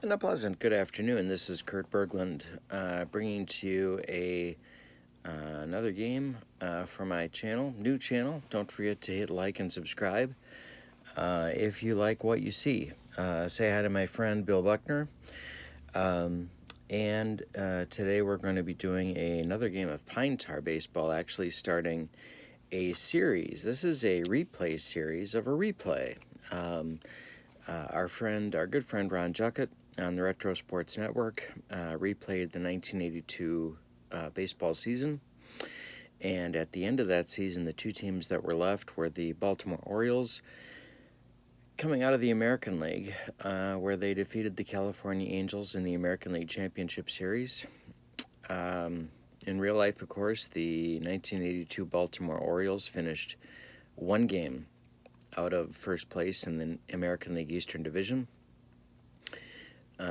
And a pleasant good afternoon. This is Kurt Berglund bringing to you another game for my channel, new channel. Don't forget to hit like and subscribe if you like what you see. Say hi to my friend Bill Buckner. And today we're going to be doing another game of Pine Tar Baseball, actually starting a series. This is a replay series of a replay. Our good friend Ron Juckett on the Retro Sports Network replayed the 1982 baseball season. And at the end of that season, the two teams that were left were the Baltimore Orioles, coming out of the American League, where they defeated the California Angels in the American League Championship Series. In real life, of course, the 1982 Baltimore Orioles finished one game out of first place in the American League Eastern Division,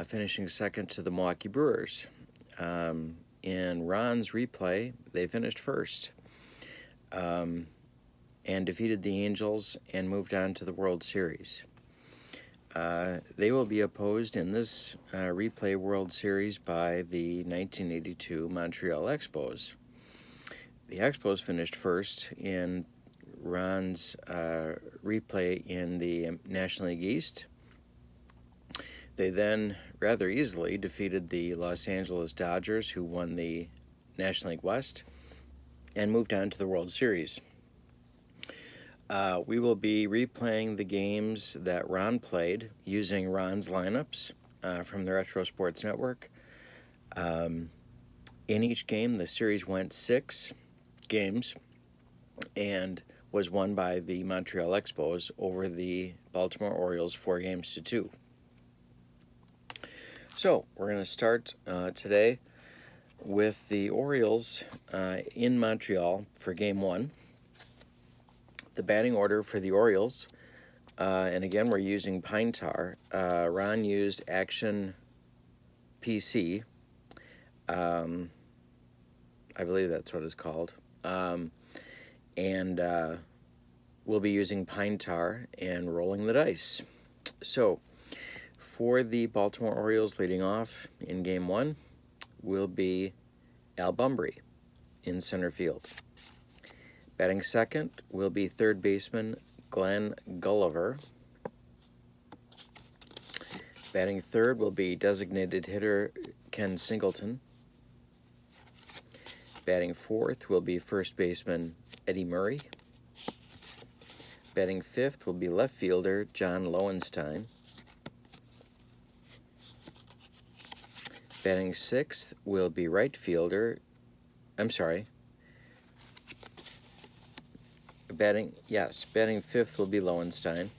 finishing second to the Milwaukee Brewers. In Ron's replay, they finished first and defeated the Angels and moved on to the World Series. They will be opposed in this replay World Series by the 1982 Montreal Expos. The Expos finished first in Ron's replay in the National League East. They then rather easily defeated the Los Angeles Dodgers, who won the National League West, and moved on to the World Series. We will be replaying the games that Ron played using Ron's lineups from the Retro Sports Network. In each game, the series went 6 games and was won by the Montreal Expos over the Baltimore Orioles 4-2. So we're going to start today with the Orioles in Montreal for Game 1. The batting order for the Orioles, and again we're using Pine Tar. Ron used Action PC. I believe that's what it's called. And we'll be using Pine Tar and rolling the dice. So for the Baltimore Orioles, leading off in Game 1 will be Al Bumbry in center field. Batting second will be third baseman Glenn Gulliver. Batting third will be designated hitter Ken Singleton. Batting fourth will be first baseman Eddie Murray. Batting fifth will be left fielder John Lowenstein. Batting sixth will be right fielder, Batting fifth will be Lowenstein.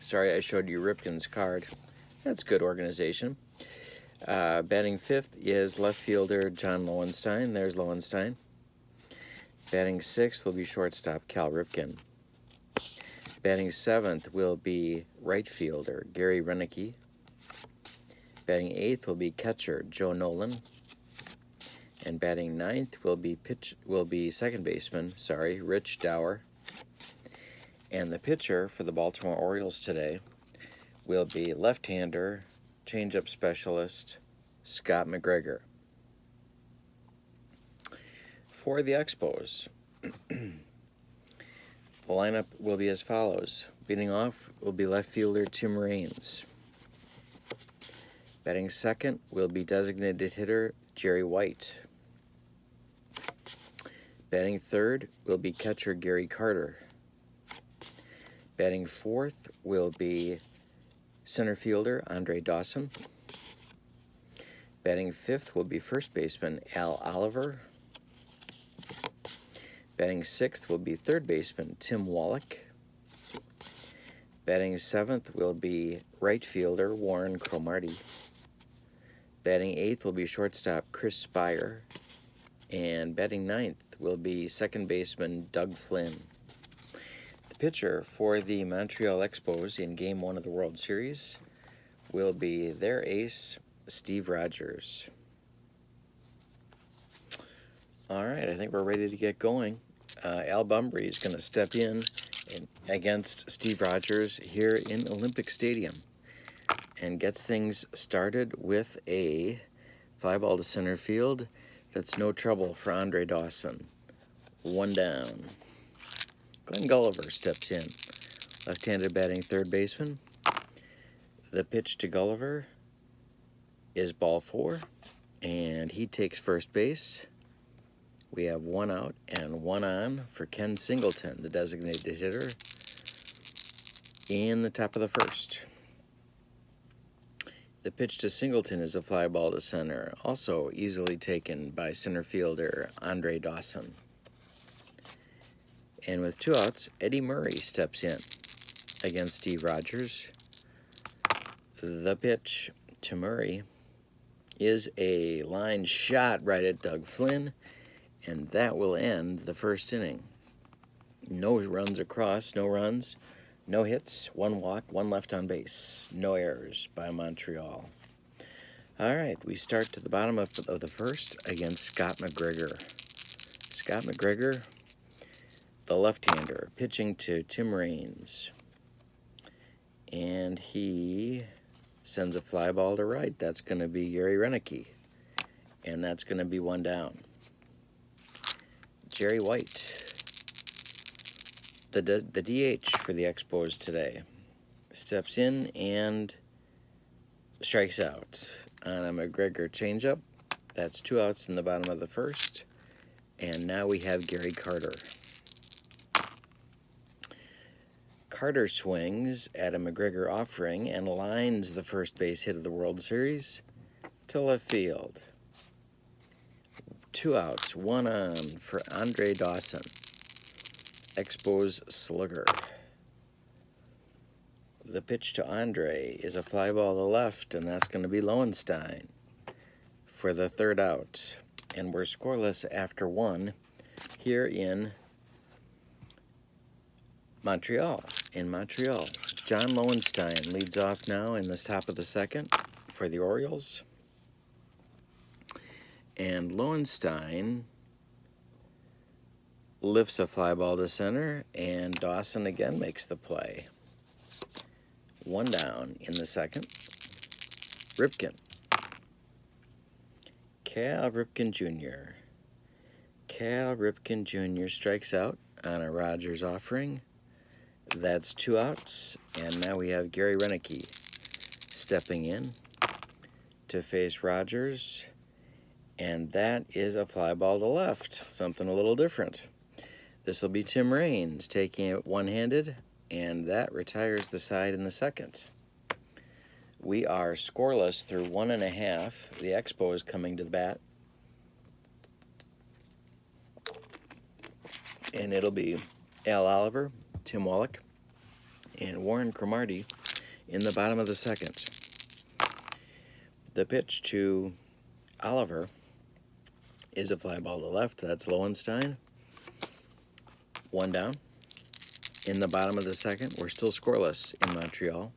Sorry, I showed you Ripken's card. That's good organization. Batting fifth is left fielder John Lowenstein. There's Lowenstein. Batting sixth will be shortstop Cal Ripken. Batting seventh will be right fielder Gary Renicky. Batting eighth will be catcher Joe Nolan. And batting ninth will be second baseman, Rich Dower. And the pitcher for the Baltimore Orioles today will be left-hander, changeup specialist Scott McGregor. For the Expos, the lineup will be as follows. Leading off will be left fielder Tim Raines. Batting second will be designated hitter Jerry White. Batting third will be catcher Gary Carter. Batting fourth will be center fielder Andre Dawson. Batting fifth will be first baseman Al Oliver. Batting sixth will be third baseman Tim Wallach. Batting seventh will be right fielder Warren Cromartie. Batting eighth will be shortstop Chris Spire. And batting ninth will be second baseman Doug Flynn. The pitcher for the Montreal Expos in Game 1 of the World Series will be their ace, Steve Rogers. All right, I think we're ready to get going. Al Bumbry is going to step in against Steve Rogers here in Olympic Stadium. and gets things started with a fly ball to center field. That's no trouble for Andre Dawson. 1 down. Glenn Gulliver steps in. Left-handed batting third baseman. The pitch to Gulliver is ball 4, and he takes first base. We have 1 out and 1 on for Ken Singleton, the designated hitter, in the top of the first. The pitch to Singleton is a fly ball to center, also easily taken by center fielder Andre Dawson. And with 2 outs, Eddie Murray steps in against Steve Rogers. The pitch to Murray is a line shot right at Doug Flynn, and that will end the first inning. No runs across, no runs, no hits, 1 walk, 1 left on base, no errors by Montreal. All right, we start to the bottom of the first against Scott McGregor. Scott McGregor, the left-hander, pitching to Tim Raines. And he sends a fly ball to right. That's going to be Gary Renicky. And that's going to be 1 down. Jerry White, the DH for the Expos today, steps in and strikes out on a McGregor changeup. That's 2 outs in the bottom of the first. And now we have Gary Carter. Carter swings at a McGregor offering and lines the first base hit of the World Series to left field. 2 outs, 1 on for Andre Dawson, Expos slugger. The pitch to Andre is a fly ball to left, and that's going to be Lowenstein for the 3rd out. And we're scoreless after 1 here in Montreal. John Lowenstein leads off now in the top of the 2nd for the Orioles. And Lowenstein lifts a fly ball to center, and Dawson again makes the play. 1 down in the 2nd. Ripken. Cal Ripken Jr. strikes out on a Rogers offering. That's 2 outs, and now we have Gary Renicky stepping in to face Rogers. And that is a fly ball to left, something a little different. This will be Tim Raines taking it one-handed, and that retires the side in the 2nd. We are scoreless through 1.5. The Expos coming to the bat. And it'll be Al Oliver, Tim Wallach, and Warren Cromartie in the bottom of the 2nd. The pitch to Oliver is a fly ball to left. That's Lowenstein. 1 down. In the bottom of the 2nd, we're still scoreless in Montreal.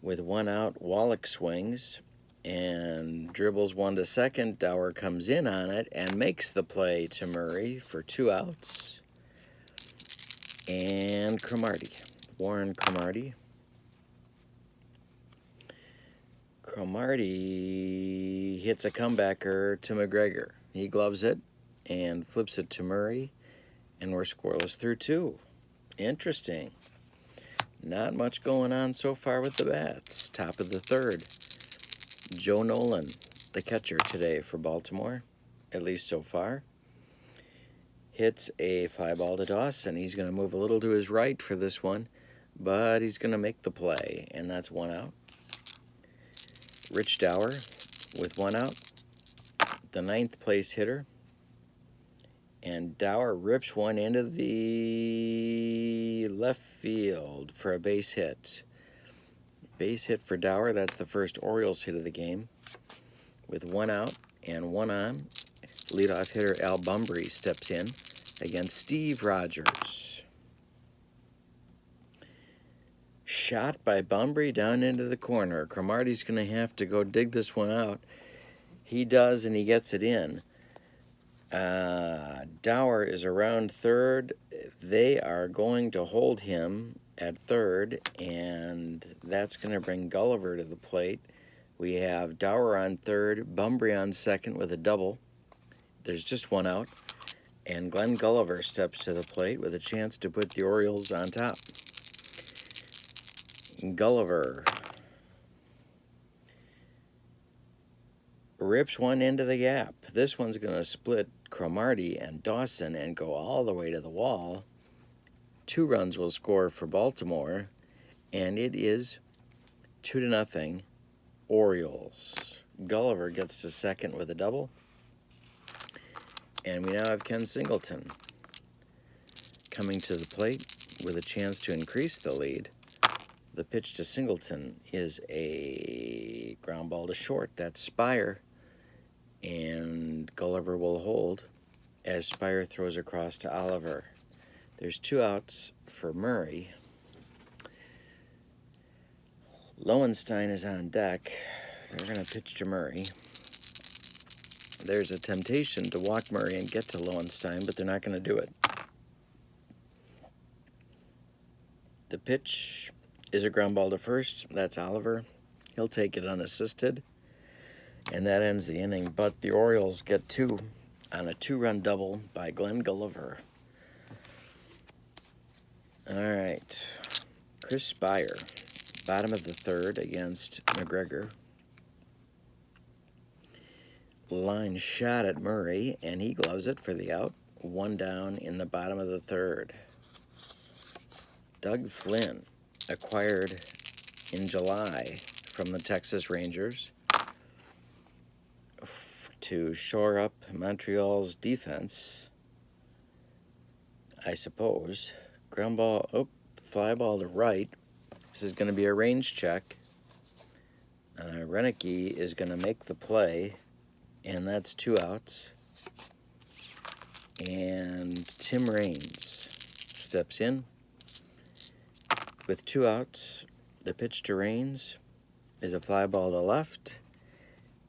With 1 out, Wallach swings and dribbles 1 to second. Dower comes in on it and makes the play to Murray for 2 outs. And Warren Cromartie. Cromartie hits a comebacker to McGregor. He gloves it and flips it to Murray, and we're scoreless through 2. Interesting. Not much going on so far with the bats. Top of the 3rd. Joe Nolan, the catcher today for Baltimore, at least so far, hits a fly ball to Dawson. He's going to move a little to his right for this one, but he's going to make the play, and that's 1 out. Rich Dower with 1 out, the 9th place hitter, and Dower rips one into the left field for a base hit. Base hit for Dower. That's the first Orioles hit of the game. With 1 out and 1 on, leadoff hitter Al Bumbry steps in against Steve Rogers. Shot by Bumbry down into the corner. Cromartie's going to have to go dig this one out. He does, and he gets it in. Dower is around third. They are going to hold him at third, and that's going to bring Gulliver to the plate. We have Dower on third, Bunbury on second with a double. There's just one out, and Glenn Gulliver steps to the plate with a chance to put the Orioles on top. Gulliver rips one into the gap. This one's going to split Cromartie and Dawson and go all the way to the wall. 2 runs will score for Baltimore, and it is 2-0 Orioles. Gulliver gets to second with a double, and we now have Ken Singleton coming to the plate with a chance to increase the lead. The pitch to Singleton is a ground ball to short. That's Spire, and Gulliver will hold as Spire throws across to Oliver. There's 2 outs for Murray. Lowenstein is on deck. They're going to pitch to Murray. There's a temptation to walk Murray and get to Lowenstein, but they're not going to do it. The pitch is a ground ball to first. That's Oliver. He'll take it unassisted, and that ends the inning. But the Orioles get 2 on a 2-run double by Glenn Gulliver. All right. Chris Spire, bottom of the third against McGregor. Line shot at Murray, and he gloves it for the out. 1 down in the bottom of the third. Doug Flynn, acquired in July from the Texas Rangers to shore up Montreal's defense, I suppose. Ground ball, fly ball to right. This is going to be a range check. Renicky is going to make the play, and that's 2 outs. And Tim Raines steps in with 2 outs. The pitch to Raines is a fly ball to left,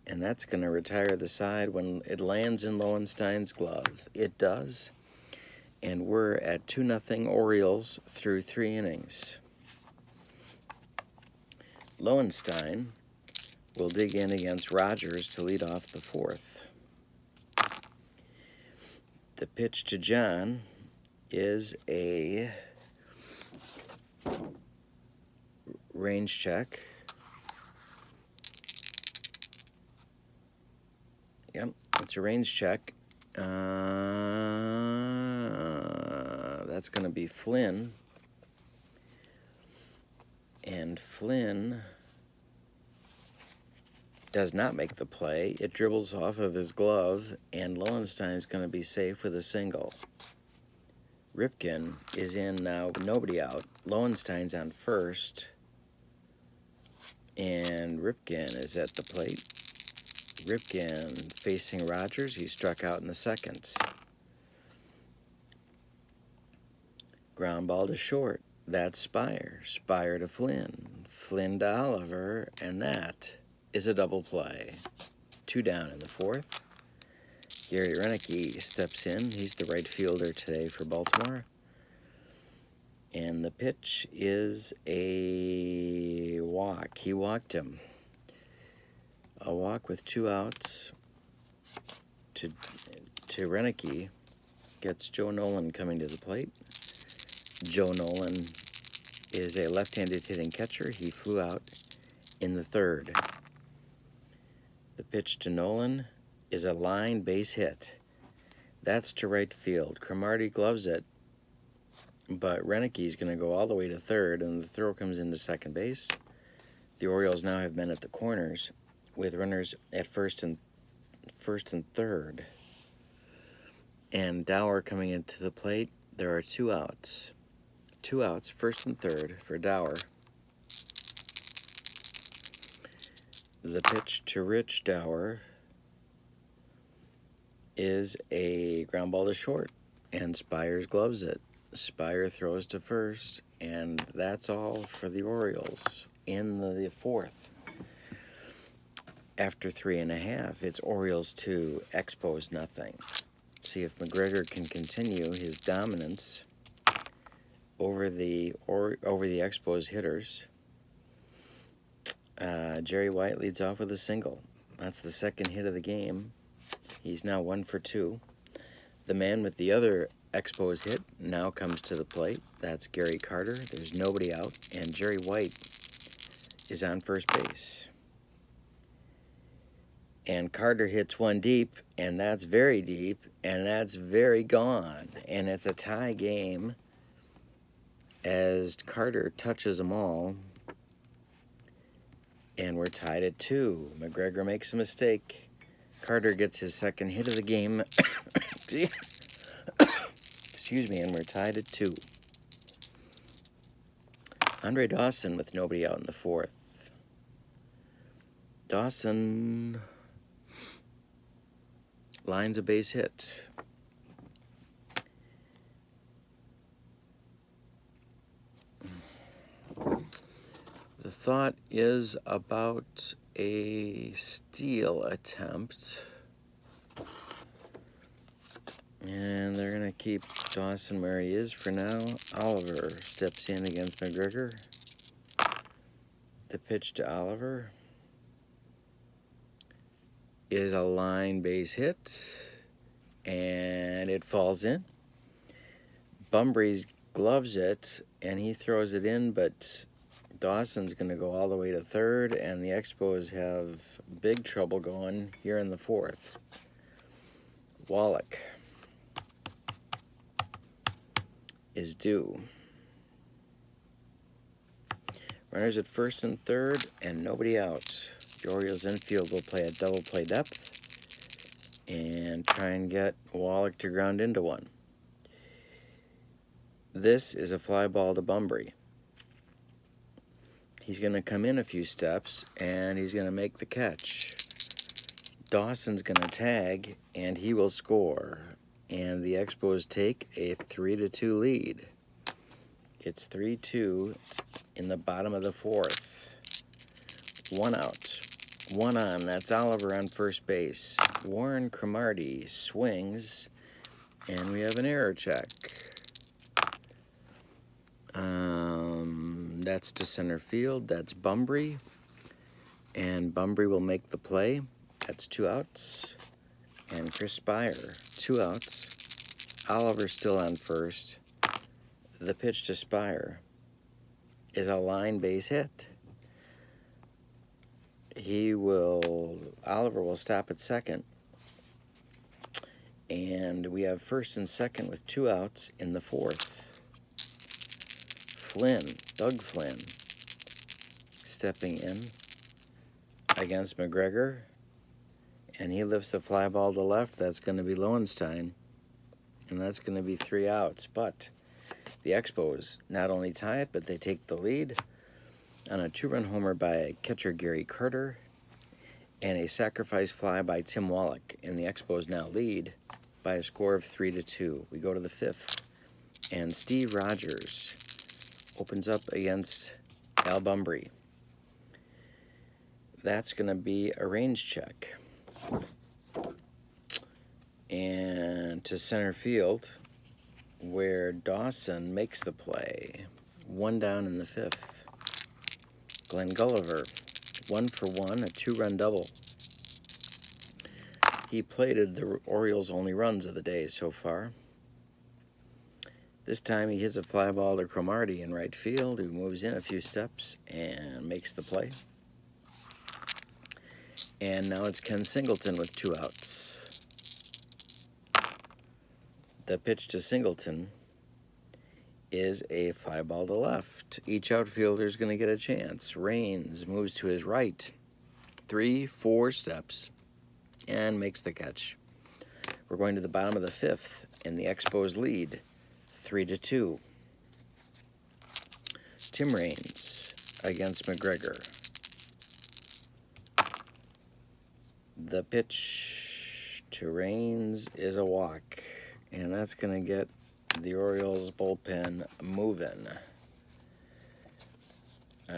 and that's going to retire the side when it lands in Lowenstein's glove. It does. And we're at 2-0 Orioles through 3 innings. Lowenstein will dig in against Rogers to lead off the 4th. The pitch to John is a range check. Yep, it's a range check. That's going to be Flynn. And Flynn does not make the play. It dribbles off of his glove, and Lowenstein is going to be safe with a single. Ripken is in now, nobody out. Lowenstein's on first, and Ripken is at the plate. Ripken facing Rogers. He struck out in the second. Ground ball to short. That's Spire. Spire to Flynn. Flynn to Oliver, and that is a double play. 2 down in the 4th. Gary Renicky steps in. He's the right fielder today for Baltimore. And the pitch is a walk. He walked him. A walk with 2 outs to Renicky gets Joe Nolan coming to the plate. Joe Nolan is a left-handed hitting catcher. He flew out in the 3rd. The pitch to Nolan is a line base hit. That's to right field. Cromartie gloves it, but Renicky's going to go all the way to 3rd, and the throw comes into second base. The Orioles now have men at the corners with runners at first and 3rd. And Dower coming into the plate. There are 2 outs. 2 outs, 1st and 3rd for Dower. The pitch to Rich Dower is a ground ball to short, and Spires gloves it. Spire throws to first, and that's all for the Orioles in the 4th. After 3.5, it's Orioles 2, Expos nothing. See if McGregor can continue his dominance over the Expos hitters. Jerry White leads off with a single. That's the second hit of the game. He's now 1 for 2. The man with the other Expos hit now comes to the plate. That's Gary Carter. There's nobody out, and Jerry White is on first base. And Carter hits one deep, and that's very deep, and that's very gone. And it's a tie game as Carter touches them all. And we're tied at 2. McGregor makes a mistake. Carter gets his second hit of the game. Excuse me, and we're tied at 2. Andre Dawson with nobody out in the 4th. Dawson lines a base hit. The thought is about a steal attempt. And they're going to keep Dawson where he is for now. Oliver steps in against McGregor. The pitch to Oliver is a line base hit. And it falls in. Bumbry gloves it, and he throws it in, but Dawson's going to go all the way to third, and the Expos have big trouble going here in the 4th. Wallach is due. Runners at first and third, and nobody out. The Orioles infield will play a double play depth and try and get Wallach to ground into one. This is a fly ball to Bumbry. He's going to come in a few steps, and he's going to make the catch. Dawson's going to tag, and he will score. And the Expos take a 3-2 lead. It's 3-2 in the bottom of the 4th. 1 out. 1 on. That's Oliver on first base. Warren Cromartie swings, and we have an error check. That's to center field. That's Bumbry. And Bumbry will make the play. That's 2 outs. And Chris Spire, 2 outs. Oliver still on first. The pitch to Spire is a line base hit. Oliver will stop at second. And we have first and second with 2 outs in the 4th. Doug Flynn, stepping in against McGregor, and he lifts a fly ball to left. That's going to be Lowenstein, and that's going to be 3 outs. But the Expos not only tie it, but they take the lead on a 2-run homer by catcher Gary Carter and a sacrifice fly by Tim Wallach, and the Expos now lead by a score of 3-2. We go to the 5th, and Steve Rogers opens up against Al Bumbry. That's going to be a range check. And to center field, where Dawson makes the play. 1 down in the 5th. Glenn Gulliver, 1 for 1, a 2-run double. He plated the Orioles' only runs of the day so far. This time he hits a fly ball to Cromartie in right field, who moves in a few steps and makes the play. And now it's Ken Singleton with 2 outs. The pitch to Singleton is a fly ball to left. Each outfielder is going to get a chance. Raines moves to his right 3-4 steps and makes the catch. We're going to the bottom of the 5th, and the Expos lead 3-2. Tim Raines against McGregor. The pitch to Raines is a walk, and that's going to get the Orioles bullpen moving. It's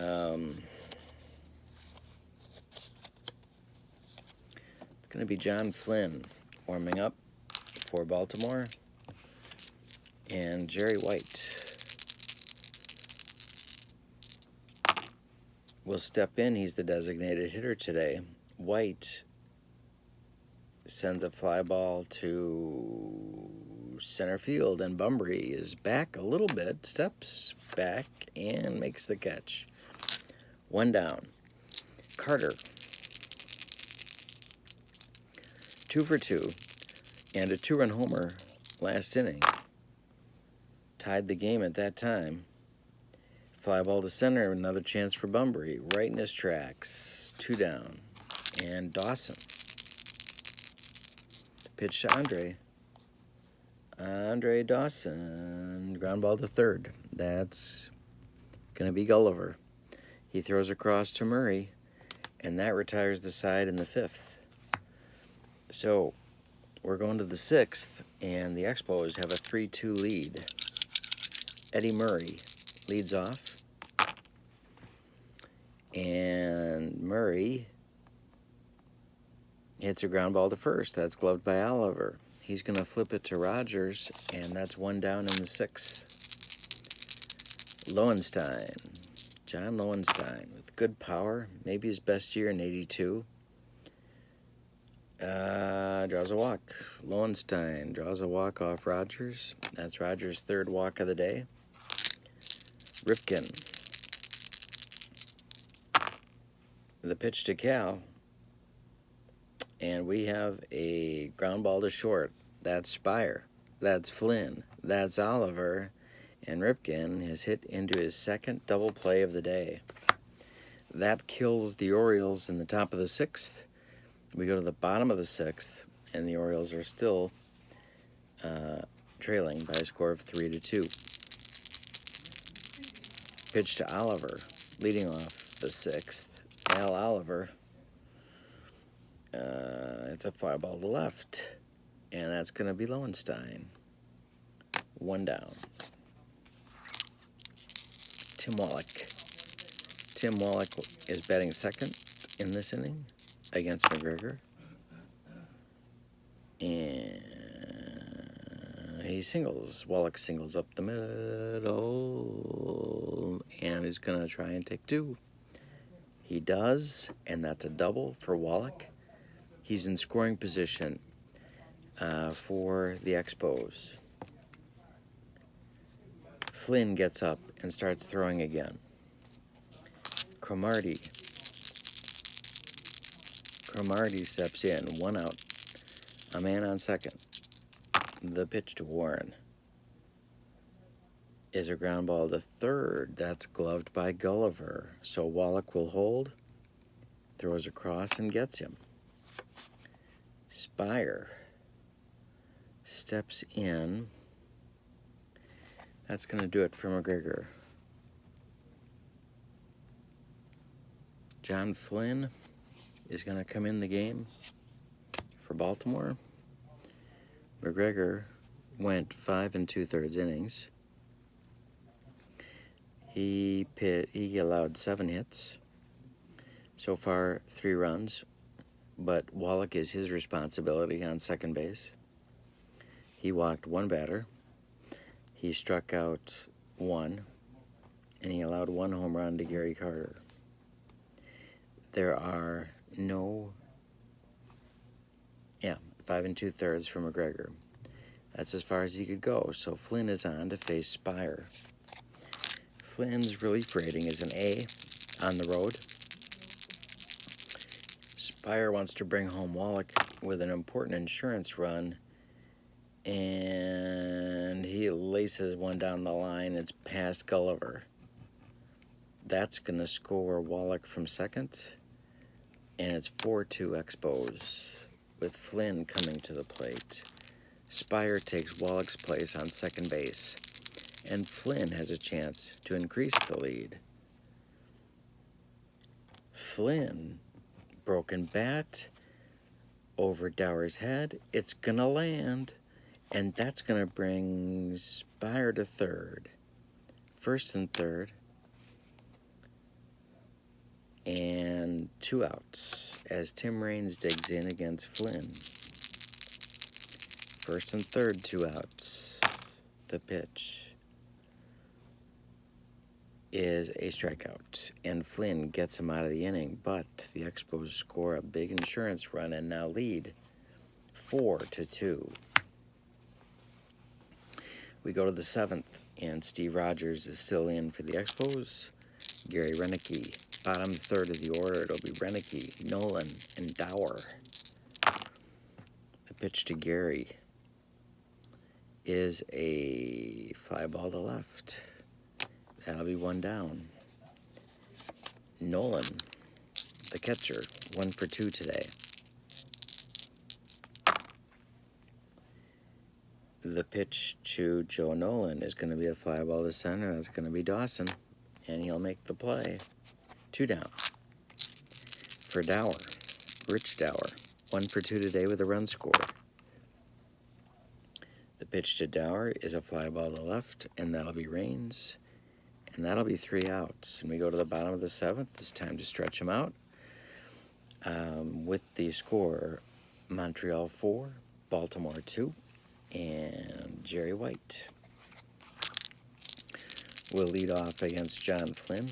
going to be John Flynn warming up for Baltimore, and Jerry White will step in. He's the designated hitter today. White sends a fly ball to center field, and Bunbury is back a little bit, steps back, and makes the catch. 1 down. Carter, 2 for 2, and a 2-run homer last inning. Tied the game at that time. Fly ball to center, another chance for Bunbury. Right in his tracks. 2 down. And Dawson. Pitch to Andre. Andre Dawson. Ground ball to third. That's going to be Gulliver. He throws across to Murray, and that retires the side in the 5th. So we're going to the 6th, and the Expos have a 3-2 lead. Eddie Murray leads off, and Murray hits a ground ball to first. That's gloved by Oliver. He's going to flip it to Rogers, and that's 1 down in the 6th. Lowenstein, John Lowenstein, with good power, maybe his best year in '82. Draws a walk. Lowenstein draws a walk off Rogers. That's Rogers' 3rd walk of the day. Ripken. The pitch to Cal. And we have a ground ball to short. That's Spire. That's Flynn. That's Oliver. And Ripken has hit into his 2nd double play of the day. That kills the Orioles in the top of the 6th. We go to the bottom of the 6th, and the Orioles are still trailing by a score of 3-2. Pitch to Oliver, leading off the 6th. Al Oliver. It's a fly ball to left, and that's going to be Lowenstein. 1 down. Tim Wallach. Tim Wallach is batting 2nd in this inning against McGregor. And he singles. Wallach singles up the middle, and he's going to try and take 2. He does, and that's a double for Wallach. He's in scoring position for the Expos. Flynn gets up and starts throwing again. Cromartie steps in, 1 out. A man on second. The pitch to Warren is a ground ball to third. That's gloved by Gulliver. So Wallach will hold, throws across, and gets him. Spire steps in. That's going to do it for McGregor. John Flynn is going to come in the game for Baltimore. McGregor went 5 2/3 innings. He allowed 7 hits. So far, 3 runs, but Wallach is his responsibility on second base. He walked 1 batter. He struck out 1, and he allowed 1 home run to Gary Carter. There are 5 2/3 for McGregor. That's as far as he could go. So Flynn is on to face Spire. Flynn's relief rating is an A on the road. Spire wants to bring home Wallach with an important insurance run, and he laces one down the line. It's past Gulliver. That's going to score Wallach from second, and it's 4-2 Expos, with Flynn coming to the plate. Spire takes Wallach's place on second base, and Flynn has a chance to increase the lead. Flynn, broken bat over Dower's head. It's going to land, and that's going to bring Spire to third. First and third, and 2 outs as Tim Raines digs in against Flynn. First and third, 2 outs. The pitch. is a strikeout, and Flynn gets him out of the inning, but the Expos score a big insurance run and now lead 4-2. We go to the 7th, and Steve Rogers is still in for the Expos. Gary Renicky. Bottom third of the order, it'll be Renicky, Nolan, and Dower. The pitch to Gary is a fly ball to left. That'll be one down. Nolan, the catcher, 1 for 2 today. The pitch to Joe Nolan is going to be a fly ball to center. That's going to be Dawson, and he'll make the play. 2 down. For Dower, Rich Dower, 1 for 2 today with a run scored. The pitch to Dower is a fly ball to left, and that'll be Raines, and that'll be 3 outs. And we go to the bottom of the 7th. It's time to stretch them out. With the score, Montreal 4, Baltimore 2, and Jerry White will lead off against John Flynn.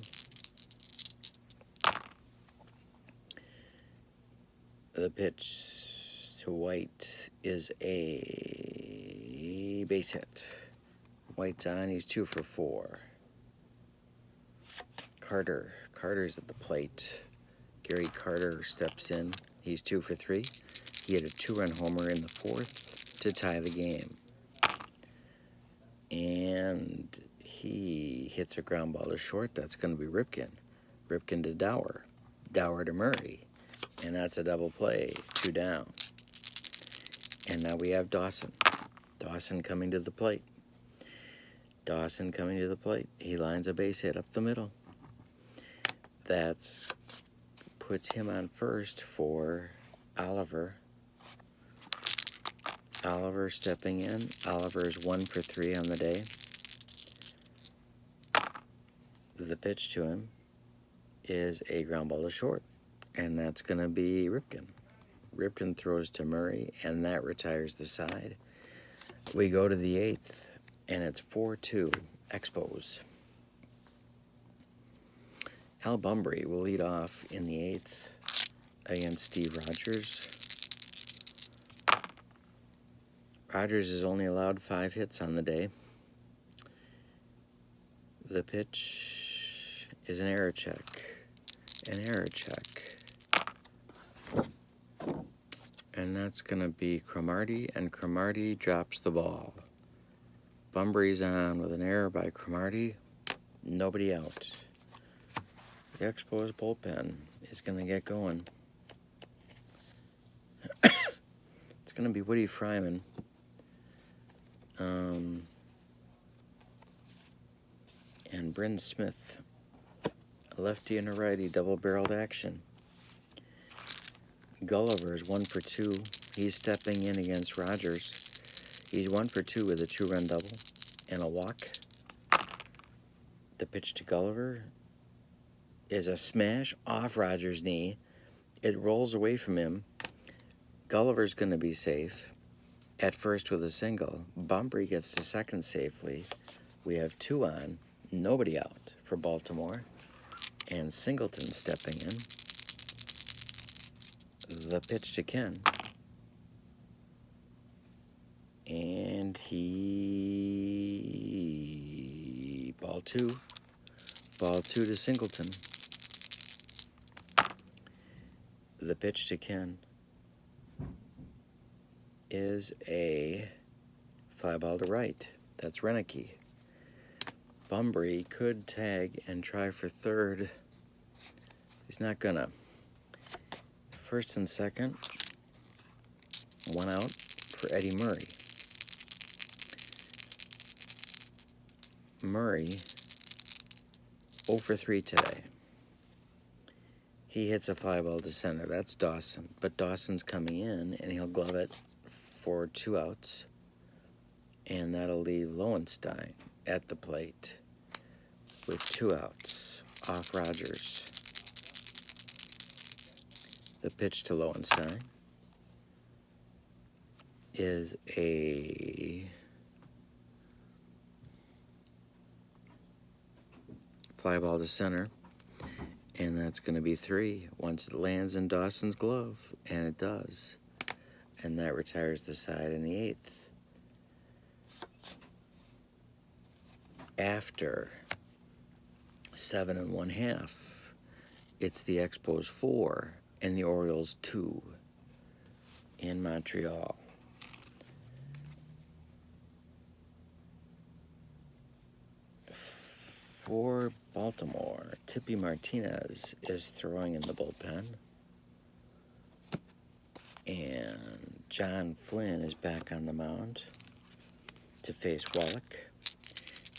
The pitch to White is a base hit. White's on, he's 2 for 4. Carter's at the plate. Gary Carter steps in. He's 2 for 3. He had a 2-run homer in the 4th to tie the game. And he hits a ground ball to short. That's going to be Ripken. Ripken to Dower. Dower to Murray. And that's a double play. 2 down. And now we have Dawson. Dawson coming to the plate. He lines a base hit up the middle. That's puts him on first for Oliver. Oliver stepping in. Oliver is 1 for 3 on the day. The pitch to him is a ground ball to short, and that's going to be Ripken. Ripken throws to Murray, and that retires the side. We go to the 8th, and it's 4-2 Expos. Al Bumbry will lead off in the 8th against Steve Rogers. Rogers is only allowed 5 hits on the day. The pitch is an error check. And that's going to be Cromartie, and Cromartie drops the ball. Bumbry's on with an error by Cromartie. Nobody out. The Expos bullpen is going to get going. It's going to be Woody Fryman. And Bryn Smith. A lefty and a righty, double-barreled action. Gulliver is 1 for 2. He's stepping in against Rogers. He's 1 for 2 with a 2-run double and a walk. The pitch to Gulliver is a smash off Rogers' knee. It rolls away from him. Gulliver's going to be safe at first with a single. Bumbry gets to second safely. We have 2 on, nobody out for Baltimore, and Singleton stepping in. The pitch to Ken, and ball two to Singleton. The pitch to Ken is a fly ball to right. That's Renicky. Bumbry could tag and try for third. He's not gonna. First and second, 1 out for Eddie Murray. Murray, 0 for 3 today. He hits a fly ball to center. That's Dawson. But Dawson's coming in, and he'll glove it for 2 outs. And that'll leave Lowenstein at the plate with 2 outs off Rogers. The pitch to Lowenstein is a fly ball to center, and that's going to be 3 once it lands in Dawson's glove, and it does. And that retires the side in the 8th. After 7 1/2, it's the Expos 4 and the Orioles 2 in Montreal. For Baltimore, Tippy Martinez is throwing in the bullpen. And John Flynn is back on the mound to face Wallach.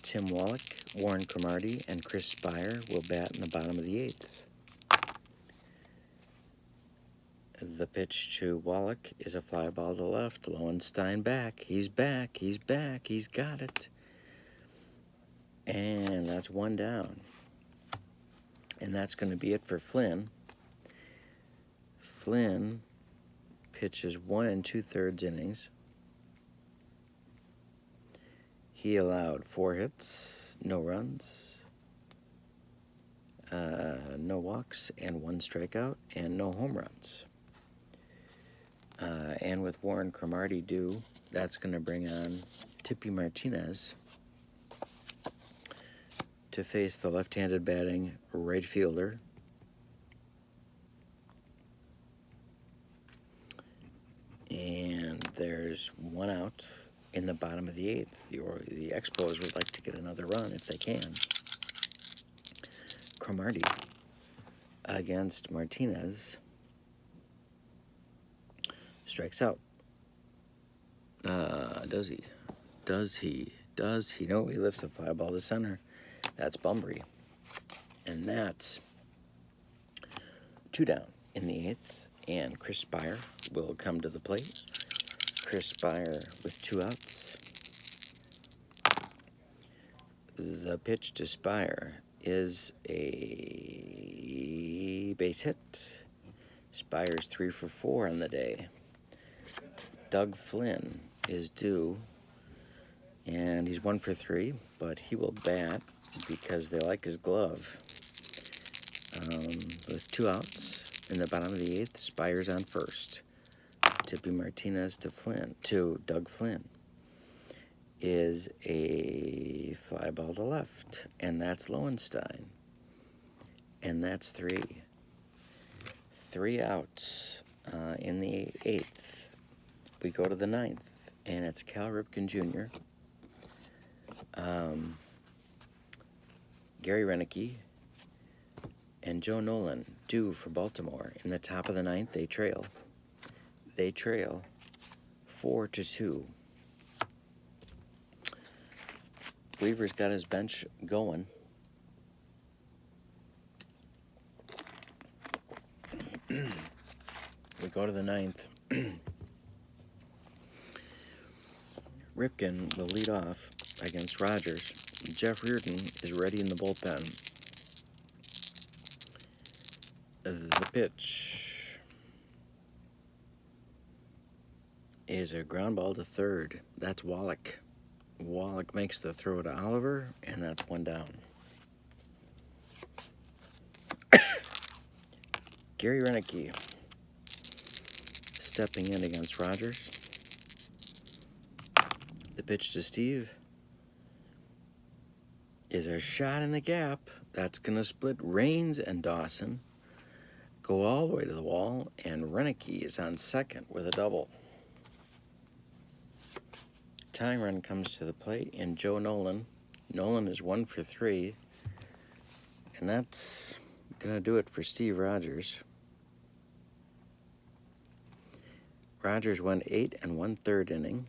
Tim Wallach, Warren Cromartie, and Chris Spire will bat in the bottom of the 8th. The pitch to Wallach is a fly ball to left. Lowenstein back. He's back. He's back. He's got it. And that's 1 down. And that's going to be it for Flynn. Flynn pitches 1 2/3 innings. He allowed 4 hits, no runs, no walks, and 1 strikeout, and no home runs. And with Warren Cromartie due, that's going to bring on Tippy Martinez to face the left-handed batting right fielder, and there's 1 out in the bottom of the 8th. The Expos would like to get another run if they can. Cromartie against Martinez strikes out. Does he? No, he lifts a fly ball to center. That's Bunbury. And that's 2 down in the 8th. And Chris Spire will come to the plate. Chris Spire with 2 outs. The pitch to Spire is a base hit. Spire's 3 for 4 on the day. Doug Flynn is due, and he's 1 for 3, but he will bat because they like his glove. With 2 outs in the bottom of the 8th, Spire's on first. Tippy Martinez to Doug Flynn is a fly ball to left, and that's Lowenstein. And that's 3. 3 outs in the 8th. We go to the 9th, and it's Cal Ripken Jr., Gary Renicky, and Joe Nolan due for Baltimore. In the top of the 9th, they trail. They trail 4-2. Weaver's got his bench going. We go to the 9th. Ripken will lead off against Rogers. Jeff Reardon is ready in the bullpen. The pitch is a ground ball to third. That's Wallach. Wallach makes the throw to Oliver, and that's 1 down. Gary Renicky stepping in against Rogers. The pitch to Steve is a shot in the gap. That's going to split Raines and Dawson. Go all the way to the wall, and Renicky is on second with a double. Tying run comes to the plate, and Joe Nolan. Nolan is 1 for 3, and that's going to do it for Steve Rogers. Rogers went 8 1/3 inning.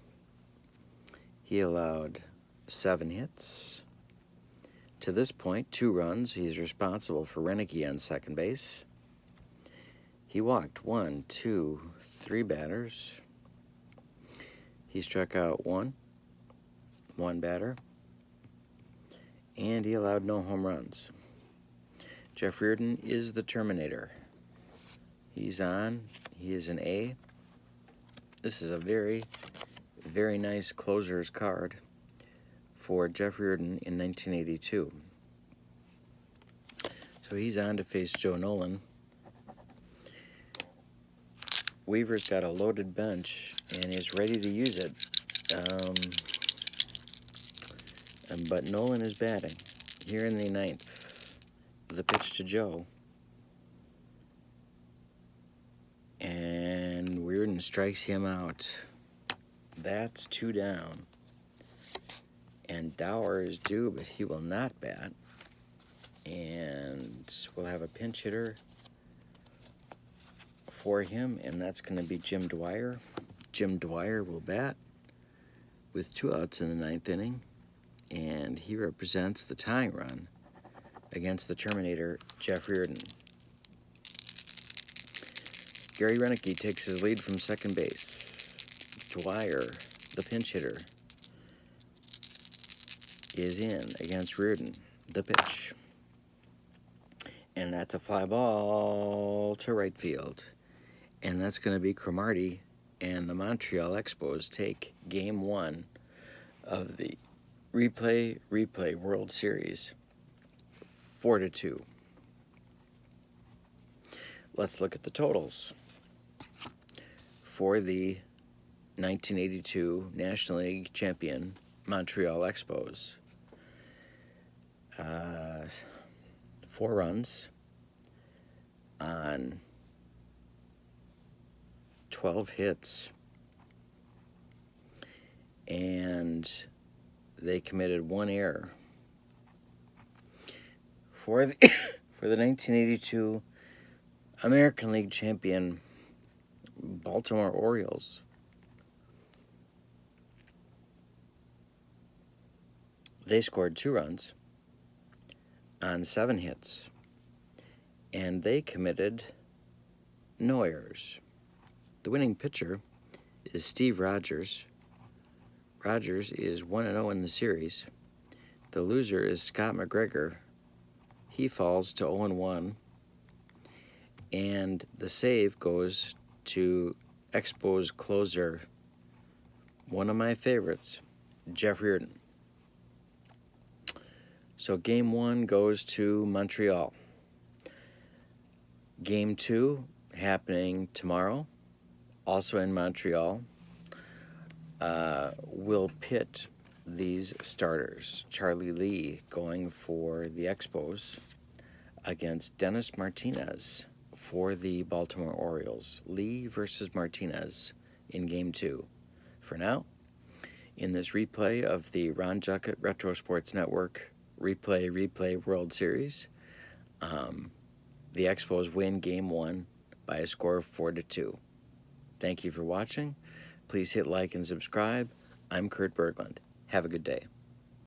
He allowed 7 hits. To this point, 2 runs. He's responsible for Renicky on second base. He walked 1, 2, 3 batters. He struck out 1 batter. And he allowed no home runs. Jeff Reardon is the Terminator. He's on. He is an A. This is a very, very nice closer's card for Jeff Reardon in 1982. So he's on to face Joe Nolan. Weaver's got a loaded bench and is ready to use it. But Nolan is batting. Here in the ninth, the pitch to Joe. And Weirden strikes him out. That's 2 down. And Dower is due, but he will not bat. And we'll have a pinch hitter for him, and that's going to be Jim Dwyer. Jim Dwyer will bat with 2 outs in the 9th inning, and he represents the tying run against the Terminator, Jeff Reardon. Gary Renicky takes his lead from second base. Dwyer, the pinch hitter, is in against Reardon. The pitch. And that's a fly ball to right field. And that's going to be Cromartie, and the Montreal Expos take Game 1 of the Replay World Series 4-2. Let's look at the totals. For the 1982 National League champion Montreal Expos, 4 runs on 12 hits, and they committed 1 error. For the 1982 American League champion Baltimore Orioles, they scored 2 runs on 7 hits, and they committed no errors. The winning pitcher is Steve Rogers. Rogers is 1-0 in the series. The loser is Scott McGregor. He falls to 0-1. And the save goes to Expos closer, one of my favorites, Jeff Reardon. So Game 1 goes to Montreal. Game 2 happening tomorrow, also in Montreal. We'll pit these starters. Charlie Lee going for the Expos against Dennis Martinez for the Baltimore Orioles. Lee versus Martinez in Game 2. For now, in this replay of the Ron Juckett Retro Sports Network Replay World Series, the Expos win Game 1 by a score of 4-2. Thank you for watching. Please hit like and subscribe. I'm Kurt Berglund. Have a good day.